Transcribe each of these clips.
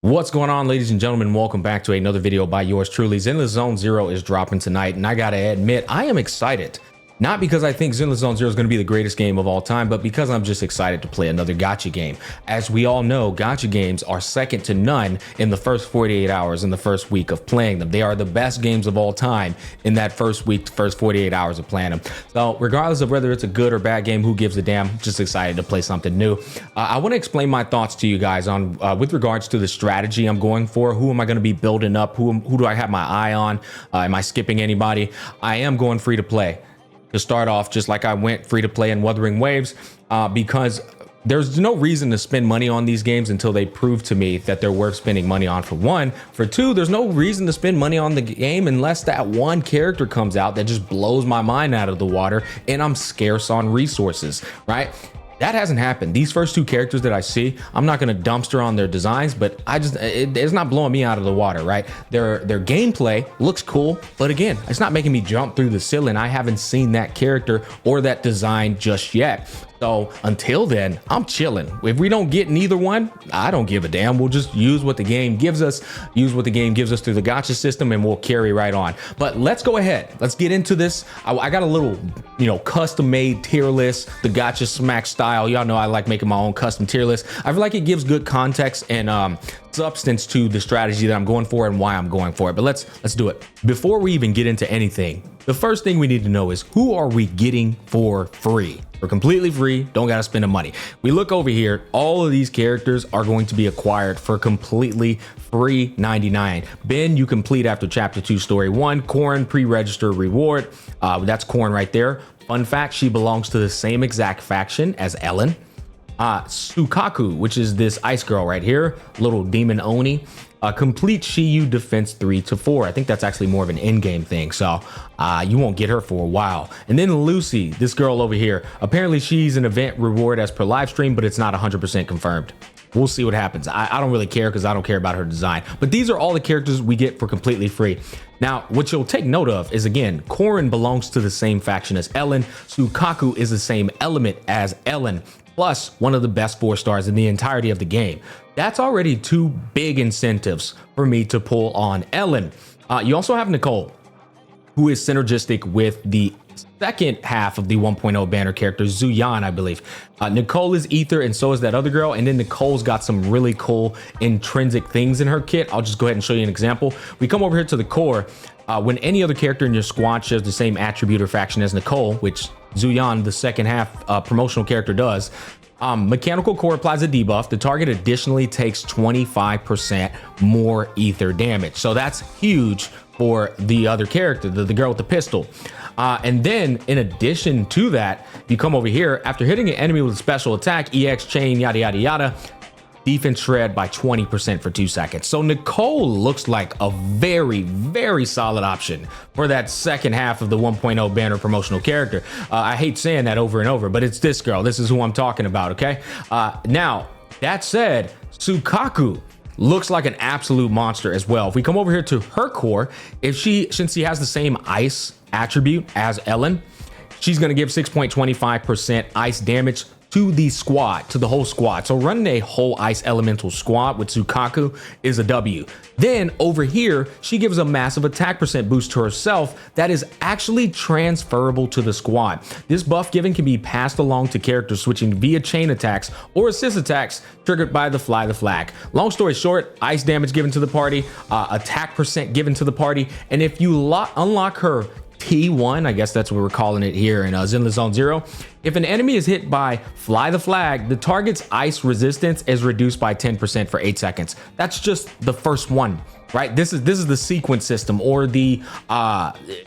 What's going on, ladies and gentlemen? Welcome back to another video by yours truly. Zenless Zone Zero is dropping tonight, and I gotta admit, I am excited. Not because I think Zenless Zone Zero is going to be the greatest game of all time, but because I'm just excited to play another gacha game. As we all know, gacha games are second to none in the first 48 hours in the first week of playing them. They are the best games of all time in that first week, first 48 hours of playing them. So regardless of whether it's a good or bad game, who gives a damn? Just excited to play something new. I want to explain my thoughts to you guys on with regards to the strategy I'm going for. Who am I going to be building up? Who do I have my eye on? Am I skipping anybody? I am going free to play to start off, just like I went free to play in Wuthering Waves, because there's no reason to spend money on these games until they prove to me that they're worth spending money on, for one. For two, there's no reason to spend money on the game unless that one character comes out that just blows my mind out of the water and I'm scarce on resources, right? That hasn't happened. These first two characters that I see, I'm not going to dumpster on their designs, but it's not blowing me out of the water, right? Their gameplay looks cool, but again, it's not making me jump through the ceiling. I haven't seen that character or that design just yet. So until then, I'm chilling. If we don't get neither one, I don't give a damn. We'll just use what the game gives us, through the gacha system, and we'll carry right on. But let's go ahead. Let's get into this. I got a little, custom made tier list, the gacha smack style. Y'all know I like making my own custom tier list. I feel like it gives good context and substance to the strategy that I'm going for and why I'm going for it. But let's do it. Before we even get into anything, the first thing we need to know is, who are we getting for free? For completely free, don't gotta spend the money. We look over here, all of these characters are going to be acquired for completely free 99. Ben, you complete after chapter 2 story 1. Corrin, pre-register reward. That's Corrin right there. Fun fact, she belongs to the same exact faction as Ellen. Sukaku, which is this ice girl right here, little demon Oni. Complete Shiyu defense 3 to 4. I think that's actually more of an in-game thing, so you won't get her for a while. And then Lucy, this girl over here, apparently she's an event reward as per live stream, but it's not 100% confirmed. We'll see what happens. I don't really care because I don't care about her design. But these are all the characters we get for completely free. Now, what you'll take note of is, again, Corrin belongs to the same faction as Ellen. Sukaku is the same element as Ellen, plus one of the best 4 stars in the entirety of the game. That's already 2 big incentives for me to pull on Ellen. You also have Nicole, who is synergistic with the second half of the 1.0 banner character, Zuyan, I believe. Nicole is ether, and so is that other girl. And then Nicole's got some really cool intrinsic things in her kit. I'll just go ahead and show you an example. We come over here to the core. When any other character in your squad shares the same attribute or faction as Nicole, which Zuyan, the second half promotional character, does, mechanical core applies a debuff. The target additionally takes 25% more ether damage. So that's huge for the other character, the girl with the pistol. And then in addition to that, you come over here, after hitting an enemy with a special attack, EX chain, yada, yada, yada, defense shred by 20% for 2 seconds. So Nicole looks like a very, very solid option for that second half of the 1.0 banner promotional character. I hate saying that over and over, but it's this girl. This is who I'm talking about, okay? Now, that said, Sukaku looks like an absolute monster as well. If we come over here to her core, since she has the same ice attribute as Ellen, she's going to give 6.25% ice damage to the squad, to the whole squad. So running a whole ice elemental squad with Sukaku is a W. Then over here, she gives a massive attack percent boost to herself that is actually transferable to the squad. This buff given can be passed along to characters switching via chain attacks or assist attacks triggered by the fly the flag. Long story short, ice damage given to the party, attack percent given to the party, and if you unlock her T1, I guess that's what we're calling it here in Zenless Zone Zero. If an enemy is hit by fly the flag, the target's ice resistance is reduced by 10% for 8 seconds. That's just the first one, right? This is the sequence system, or the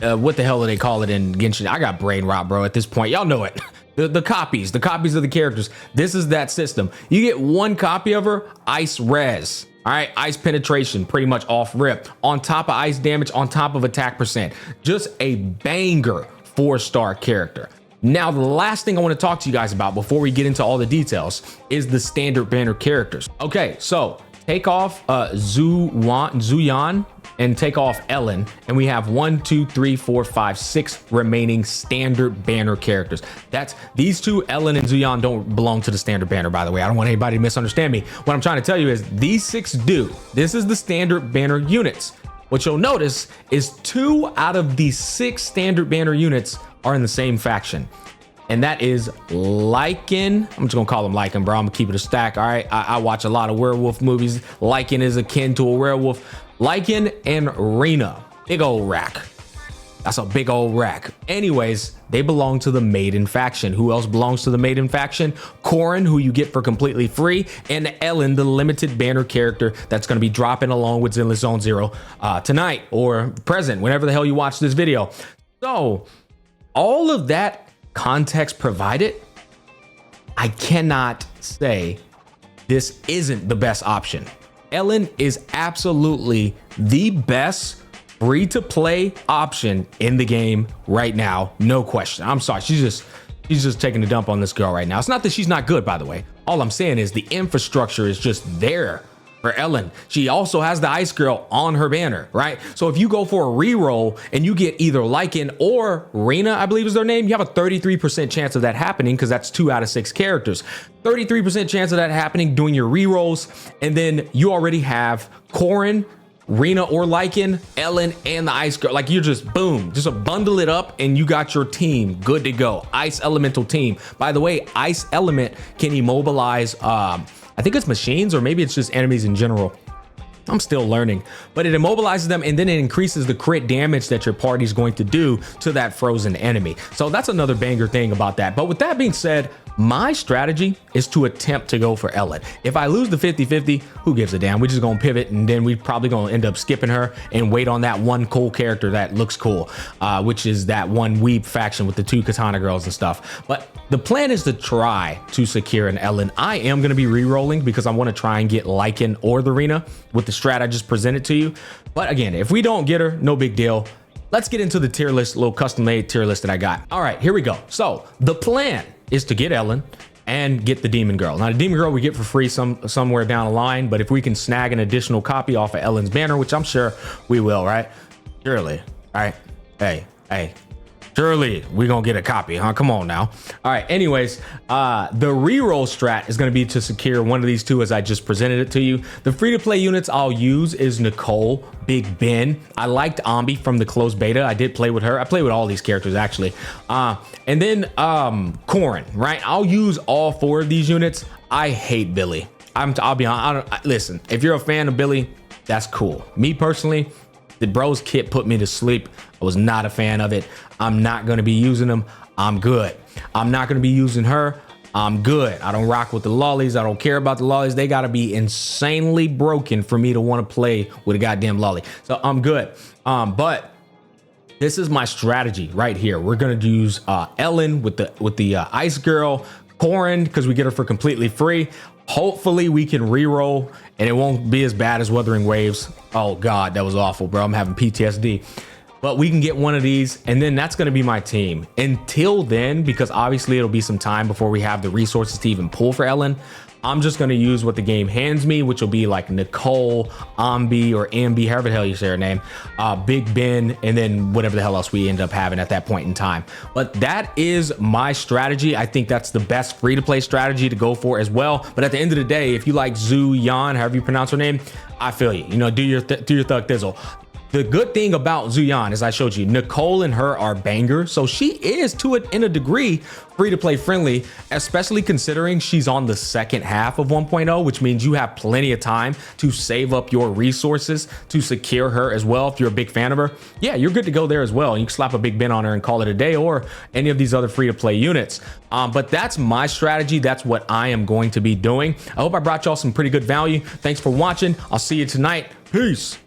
what the hell do they call it in Genshin? I got brain rot, bro, at this point. Y'all know it. The copies of the characters. This is that system. You get 1 copy of her, ice res. All right, ice penetration, pretty much off rip, on top of ice damage, on top of attack percent. Just a banger 4-star character. Now, the last thing I want to talk to you guys about before we get into all the details is the standard banner characters. Okay, so take off Zuyan and take off Ellen, and we have 1, 2, 3, 4, 5, 6 remaining standard banner characters. That's these two, Ellen and Zuyan, don't belong to the standard banner, by the way. I don't want anybody to misunderstand me. What I'm trying to tell you is these 6 do. This is the standard banner units. What you'll notice is 2 out of the 6 standard banner units are in the same faction. And that is Lycan. I'm just gonna call him Lycan, bro. I'm gonna keep it a stack. All right. I watch a lot of werewolf movies. Lycan is akin to a werewolf. Lycan and Rena. Big old rack. That's a big old rack. Anyways, they belong to the Maiden faction. Who else belongs to the Maiden faction? Corin, who you get for completely free, and Ellen, the limited banner character that's going to be dropping along with Zenless Zone Zero tonight or present, whenever the hell you watch this video. So all of that context provided, I cannot say this isn't the best option. Ellen is absolutely the best free-to-play option in the game right now, no question. I'm sorry, she's just taking a dump on this girl right now. It's not that she's not good, by the way. All I'm saying is the infrastructure is just there for Ellen. She also has the Ice Girl on her banner, right? So if you go for a reroll and you get either Lycan or Rena, I believe is their name, you have a 33% chance of that happening, because that's 2 out of 6 characters. 33% chance of that happening doing your rerolls, and then you already have Corin, Rena or Lycan, Ellen, and the Ice Girl. Like, you're just boom, just a bundle it up and you got your team good to go. Ice Elemental team. By the way, Ice Element can immobilize I think it's machines, or maybe it's just enemies in general. I'm still learning, but it immobilizes them, and then it increases the crit damage that your party's going to do to that frozen enemy. So that's another banger thing about that. But with that being said, my strategy is to attempt to go for Ellen. If I lose the 50-50, who gives a damn? We're just gonna pivot, and then we're probably gonna end up skipping her and wait on that one cool character that looks cool, which is that one weeb faction with the 2 katana girls and stuff. But the plan is to try to secure an Ellen. I am gonna be re-rolling because I wanna try and get Lycan or the Rena with the strat I just presented to you. But again, if we don't get her, no big deal. Let's get into the tier list, little custom made tier list that I got. All right, here we go. So the plan is to get Ellen and get the Demon Girl. Now, the Demon Girl we get for free somewhere down the line, but if we can snag an additional copy off of Ellen's banner, which I'm sure we will, right? Surely, all right? Hey, surely we gonna get a copy, huh? Come on now. All right, anyways, the reroll strat is gonna be to secure one of these 2 as I just presented it to you. The free-to-play units I'll use is Nicole, Big Ben. I liked Ambi from the closed beta. I did play with her. I play with all these characters, actually. And then Corin, right? I'll use all 4 of these units. I hate Billy. I'll be honest. Listen, if you're a fan of Billy, that's cool. Me personally, the bros kit put me to sleep. I was not a fan of it. I'm not going to be using them. I'm good. I'm not going to be using her. I'm good. I don't rock with the lollies. I don't care about the lollies. They got to be insanely broken for me to want to play with a goddamn lolly. So I'm good. But this is my strategy right here. We're going to use Ellen with the Ice Girl, Corin, because we get her for completely free. Hopefully we can reroll and it won't be as bad as Wuthering Waves. Oh God, that was awful, bro. I'm having PTSD. But we can get one of these, and then that's going to be my team. Until then, because obviously it'll be some time before we have the resources to even pull for Ellen, I'm just going to use what the game hands me, which will be like Nicole, Ambi, or Ambi, however the hell you say her name, Big Ben, and then whatever the hell else we end up having at that point in time. But that is my strategy. I think that's the best free-to-play strategy to go for as well. But at the end of the day, if you like Zhu Yan, however you pronounce her name, I feel you. You know, do your thug thizzle. The good thing about Zuyan, as I showed you, Nicole and her are bangers. So she is, to it in a degree, free to play friendly, especially considering she's on the second half of 1.0, which means you have plenty of time to save up your resources to secure her as well. If you're a big fan of her, yeah, you're good to go there as well. You can slap a Big Ben on her and call it a day, or any of these other free to play units. But that's my strategy. That's what I am going to be doing. I hope I brought y'all some pretty good value. Thanks for watching. I'll see you tonight. Peace.